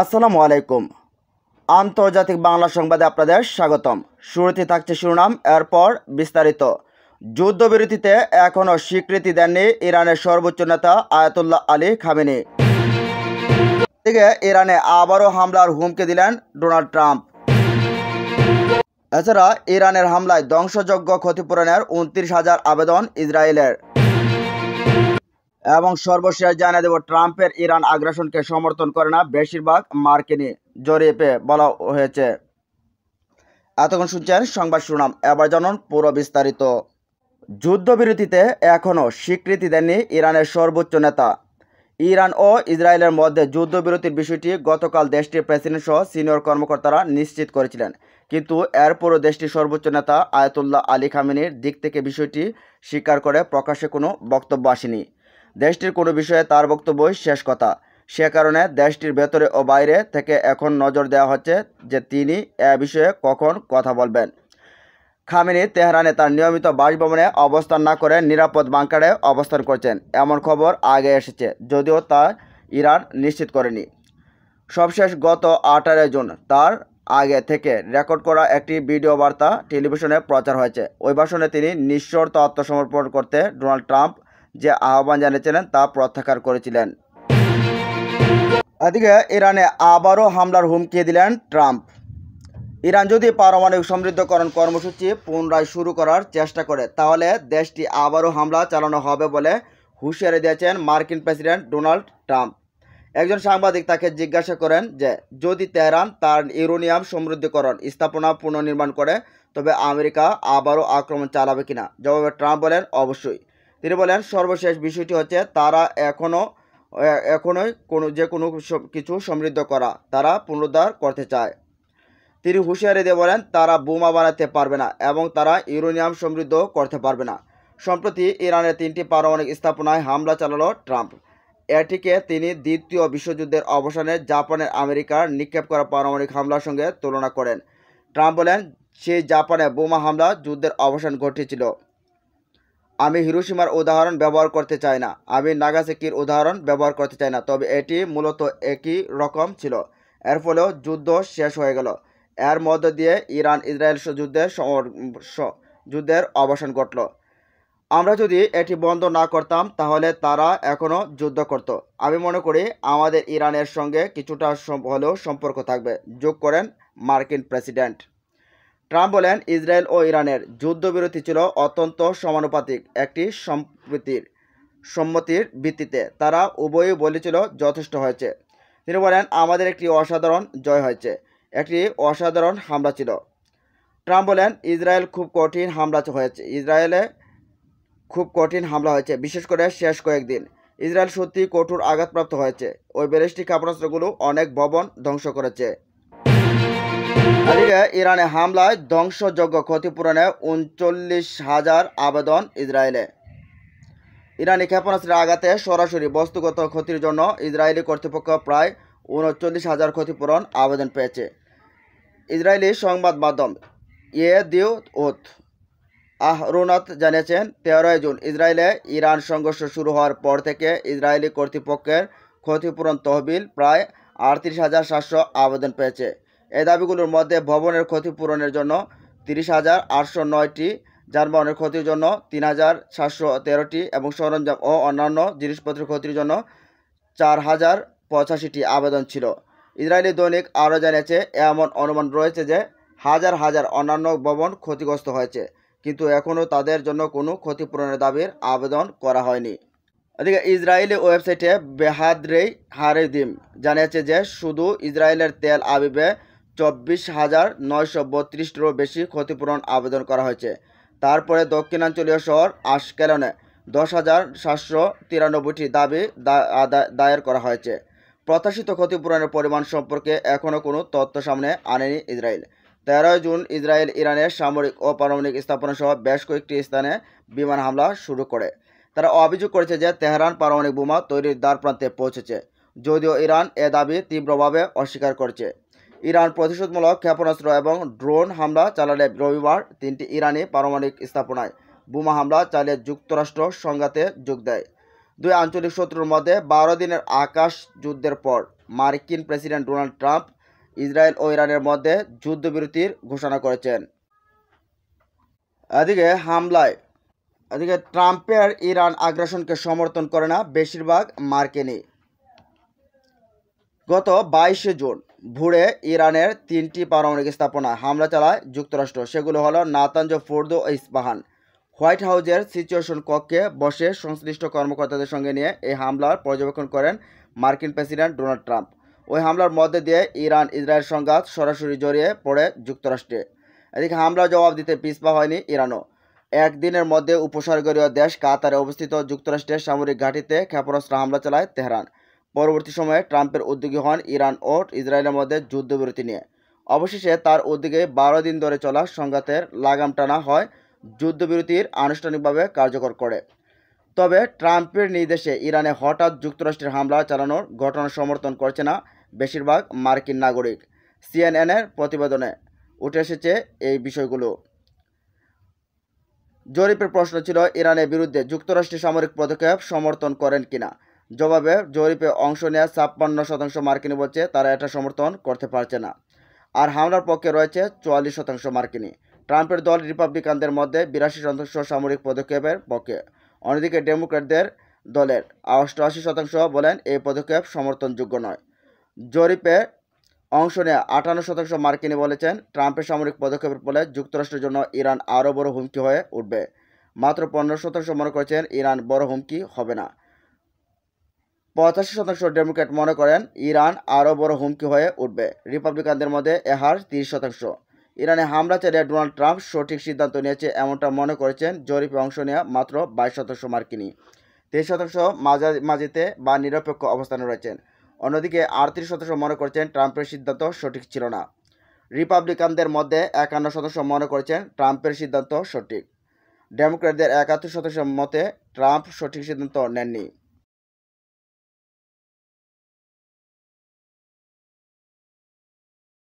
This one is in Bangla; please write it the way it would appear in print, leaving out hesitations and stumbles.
আসসালামু আলাইকুম। আন্তর্জাতিক বাংলা সংবাদে আপনাদের স্বাগতম। শুরুতে থাকছে শিরোনাম, এরপর বিস্তারিত। যুদ্ধবিরতিতে এখনও স্বীকৃতি দেননি ইরানের সর্বোচ্চ নেতা আয়াতুল্লাহ আলী খামেনি। এদিকে ইরানে আবারও হামলার হুমকি দিলেন ডোনাল্ড ট্রাম্প। এছাড়া ইরানের হামলায় ধ্বংসযজ্ঞ ক্ষতিপূরণের 29,000 আবেদন ইসরায়েলের। এবং সর্বশেষ জানিয়ে দেব, ট্রাম্পের ইরান আগ্রাসনকে সমর্থন করে না বেশিরভাগ মার্কিনী, জরিপে বলা হয়েছে। এতক্ষণ শুনছেন সংবাদ শিরোনাম, এবার জানুন পুরো বিস্তারিত। যুদ্ধবিরতিতে এখনও স্বীকৃতি দেননি ইরানের সর্বোচ্চ নেতা। ইরান ও ইসরায়েলের মধ্যে যুদ্ধবিরতির বিষয়টি গতকাল দেশটির প্রেসিডেন্ট সহ সিনিয়র কর্মকর্তারা নিশ্চিত করেছিলেন, কিন্তু এরপরও দেশটির সর্বোচ্চ নেতা আয়াতুল্লাহ আলী খামেনির দিক থেকে বিষয়টি স্বীকার করে প্রকাশ্যে কোনো বক্তব্য আসেনি। দেশটির কোনো বিষয়ে তার বক্তব্যই শেষ কথা। সে কারণে দেশটির ভেতরে ও বাইরে থেকে এখন নজর দেওয়া হচ্ছে যে তিনি এ বিষয়ে কখন কথা বলবেন। খামেনি তেহরানে তার নিয়মিত বাসভবনে অবস্থান না করে নিরাপদ বাংকারে অবস্থান করছেন, এমন খবর আগে এসেছে, যদিও তা ইরান নিশ্চিত করেনি। সবশেষ গত 18 জুন তার আগে থেকে রেকর্ড করা একটি ভিডিও বার্তা টেলিভিশনে প্রচার হয়েছে। ওই ভাষণে তিনি নিঃশর্ত আত্মসমর্পণ করতে ডোনাল্ড ট্রাম্প যে আহ্বান জানিয়েছিলেন তা প্রত্যাখ্যান করেছিলেন। এদিকে ইরানে আবারও হামলার হুমকি দিলেন ট্রাম্প। ইরান যদি পারমাণবিক সমৃদ্ধকরণ কর্মসূচি পুনরায় শুরু করার চেষ্টা করে, তাহলে দেশটি আবারও হামলা চালানো হবে বলে হুঁশিয়ারি দিয়েছেন মার্কিন প্রেসিডেন্ট ডোনাল্ড ট্রাম্প। একজন সাংবাদিক তাকে জিজ্ঞাসা করেন যে যদি তেহরান তার ইউরেনিয়াম সমৃদ্ধকরণ স্থাপনা পুনর্নির্মাণ করে, তবে আমেরিকা আবারও আক্রমণ চালাবে কিনা। জবাবে ট্রাম্প বলেন, অবশ্যই। তিনি বলেন, সর্বশেষ বিষয়টি হচ্ছে তারা এখনোই যে কোনো কিছু সমৃদ্ধ করা তারা পুনরুদ্ধার করতে চায়। তিনি হুঁশিয়ারি দিয়ে বলেন, তারা বোমা বানাতে পারবে না এবং তারা ইউরেনিয়াম সমৃদ্ধ করতে পারবে না। সম্প্রতি ইরানের 3টি পারমাণবিক স্থাপনায় হামলা চালালো ট্রাম্প। এটিকে তিনি দ্বিতীয় বিশ্বযুদ্ধের অবসানে জাপানের আমেরিকার নিক্ষেপ করা পারমাণবিক হামলার সঙ্গে তুলনা করেন। ট্রাম্প বলেন, সেই জাপানে বোমা হামলা যুদ্ধের অবসান ঘটেছিল। আমি হিরোশিমার উদাহরণ ব্যবহার করতে চাই না, আমি নাগাসাকির উদাহরণ ব্যবহার করতে চাই না, তবে এটি মূলত একই রকম ছিল। এর ফলেও যুদ্ধ শেষ হয়ে গেল। এর মধ্য দিয়ে ইরান ইসরায়েল যুদ্ধের অবসান ঘটল। আমরা যদি এটি বন্ধ না করতাম তাহলে তারা এখনও যুদ্ধ করত। আমি মনে করি আমাদের ইরানের সঙ্গে কিছুটা হলেও সম্পর্ক থাকবে, যোগ করেন মার্কিন প্রেসিডেন্ট। ট্রাম্প বলেন, ইসরায়েল ও ইরানের যুদ্ধবিরতি ছিল অত্যন্ত সমানুপাতিক একটি সম্মতির ভিত্তিতে। তারা উভয়ই বলেছিল যথেষ্ট হয়েছে। তিনি বলেন, আমাদের একটি অসাধারণ জয় হয়েছে, একটি অসাধারণ হামলা ছিল। ট্রাম্প বলেন, ইসরায়েলে খুব কঠিন হামলা হয়েছে, বিশেষ করে শেষ কয়েকদিন। ইসরায়েল সত্যি কঠোর আঘাতপ্রাপ্ত হয়েছে। ওই ব্যালিস্টিক ক্ষেপণাস্ত্রগুলো অনেক ভবন ধ্বংস করেছে। এদিকে ইরানে হামলায় ধ্বংসযজ্ঞ ক্ষতিপূরণে 39,000 আবেদন ইসরায়েলে। ইরানি ক্ষেপণাস্ত্রের আঘাতে সরাসরি বস্তুগত ক্ষতির জন্য ইসরায়েলি কর্তৃপক্ষ প্রায় 39,000 ক্ষতিপূরণ আবেদন পেয়েছে। ইসরায়েলি সংবাদ মাধ্যম ইয়েদিওত আহরোনাত জানিয়েছেন, 13 জুন ইসরায়েলে ইরান সংঘর্ষ শুরু হওয়ার পর থেকে ইসরায়েলি কর্তৃপক্ষের ক্ষতিপূরণ তহবিল প্রায় 38,700 আবেদন পেয়েছে। এই দাবিগুলোর মধ্যে ভবনের ক্ষতিপূরণের জন্য 30,809টি, যানবাহনের ক্ষতির জন্য 3,713টি এবং সরঞ্জাম ও অন্যান্য জিনিসপত্রের ক্ষতির জন্য 4,085টি আবেদন ছিল। ইসরায়েলি দৈনিক আরও জানিয়েছে, এমন অনুমান রয়েছে যে হাজার হাজার অন্যান্য ভবন ক্ষতিগ্রস্ত হয়েছে, কিন্তু এখনও তাদের জন্য কোনো ক্ষতিপূরণের দাবির আবেদন করা হয়নি। এদিকে ইসরায়েলি ওয়েবসাইটে বেহাদ্রেই হারেদিম জানিয়েছে যে শুধু ইসরায়েলের তেল আবিবে 24,932টিরও বেশি ক্ষতিপূরণ আবেদন করা হয়েছে। তারপরে দক্ষিণাঞ্চলীয় শহর আশকেলনে 10,793টি দাবি দায়ের করা হয়েছে। প্রত্যাশিত ক্ষতিপূরণের পরিমাণ সম্পর্কে এখনও কোনো তথ্য সামনে আনেনি ইসরায়েল। 13 জুন ইসরায়েল ইরানের সামরিক ও পারমাণবিক স্থাপনা সহ বেশ কয়েকটি স্থানে বিমান হামলা শুরু করে। তারা অভিযোগ করেছে যে তেহরান পারমাণবিক বোমা তৈরির দ্বারপ্রান্তে পৌঁছেছে, যদিও ইরান এ দাবি তীব্রভাবে অস্বীকার করছে। ইরান প্রতিশোধমূলক ক্ষেপণাস্ত্র এবং ড্রোন হামলা চালালে রবিবার 3টি ইরানি পারমাণবিক স্থাপনায় বোমা হামলা চালিয়ে যুক্তরাষ্ট্র সংঘাতে যোগ দেয়। দুই আঞ্চলিক শত্রুর মধ্যে 12 দিনের আকাশ যুদ্ধের পর মার্কিন প্রেসিডেন্ট ডোনাল্ড ট্রাম্প ইসরায়েল ও ইরানের মধ্যে যুদ্ধবিরতির ঘোষণা করেছেন। এদিকে ট্রাম্পের ইরান আগ্রাসনকে সমর্থন করে না বেশিরভাগ মার্কিনই। গত 22শে জুন ভোরে ইরানের 3টি পারমাণবিক স্থাপনায় হামলা চালায় যুক্তরাষ্ট্র। সেগুলো হলো নাতাঞ্জ, ফোর্দো ও ইস্পাহান। হোয়াইট হাউসের সিচুয়েশন কক্ষে বসে সংশ্লিষ্ট কর্মকর্তাদের সঙ্গে নিয়ে এই হামলার পর্যবেক্ষণ করেন মার্কিন প্রেসিডেন্ট ডোনাল্ড ট্রাম্প। ওই হামলার মধ্যে দিয়ে ইরান ইসরায়েল সংঘাত সরাসরি জড়িয়ে পড়ে যুক্তরাষ্ট্রে। এদিকে হামলা জবাব দিতে পিছপা হয়নি ইরানও। একদিনের মধ্যে উপসাগরীয় দেশ কাতারে অবস্থিত যুক্তরাষ্ট্রের সামরিক ঘাঁটিতে ক্ষেপণাস্ত্র হামলা চালায় তেহরান। পরবর্তী সময়ে ট্রাম্পের উদ্যোগী হন ইরান ও ইসরায়েলের মধ্যে যুদ্ধবিরতি নিয়ে। অবশেষে তার উদ্যোগে 12 দিন ধরে চলা সংঘাতের লাগাম টানা হয় যুদ্ধবিরতির আনুষ্ঠানিকভাবে কার্যকর করে। তবে ট্রাম্পের নির্দেশে ইরানে হঠাৎ যুক্তরাষ্ট্রের হামলা চালানোর ঘটনা সমর্থন করছে না বেশিরভাগ মার্কিন নাগরিক। সিএনএনের প্রতিবেদনে উঠে এসেছে এই বিষয়গুলো। জরিপের প্রশ্ন ছিল ইরানের বিরুদ্ধে যুক্তরাষ্ট্রের সামরিক পদক্ষেপ সমর্থন করেন কিনা। জবাবে জরিপে অংশ নেওয়া 56% মার্কিনী বলছে তারা এটা সমর্থন করতে পারছে না। আর হামলার পক্ষে রয়েছে 44% মার্কিনী। ট্রাম্পের দল রিপাবলিকানদের মধ্যে 82% সামরিক পদক্ষেপের পক্ষে। অন্যদিকে ডেমোক্র্যাটদের দলের 88% বলেন এই পদক্ষেপ সমর্থনযোগ্য নয়। জরিপে অংশ নেওয়া 58% মার্কিনী বলেছেন ট্রাম্পের সামরিক পদক্ষেপের ফলে যুক্তরাষ্ট্রের জন্য ইরান আরও বড় হুমকি হয়ে উঠবে। মাত্র 15% মনে করেছেন ইরান বড় হুমকি হবে না। 85% ডেমোক্র্যাট মনে করেন ইরান আরও বড় হুমকি হয়ে উঠবে। রিপাবলিকানদের মধ্যে এ হার 30%। ইরানে হামলা চালিয়ে ডোনাল্ড ট্রাম্প সঠিক সিদ্ধান্ত নিয়েছে এমনটা মনে করেছেন জরিপে অংশ নেওয়া মাত্র 22% মার্কিনী। 23% মাঝামাঝিতে বা নিরপেক্ষ অবস্থানে রয়েছেন। অন্যদিকে 38% মনে করছেন ট্রাম্পের সিদ্ধান্ত সঠিক ছিল না। রিপাবলিকানদের মধ্যে 51% মনে করেছেন ট্রাম্পের সিদ্ধান্ত সঠিক। ডেমোক্র্যাটদের 71% মতে ট্রাম্প সঠিক সিদ্ধান্ত নেননি।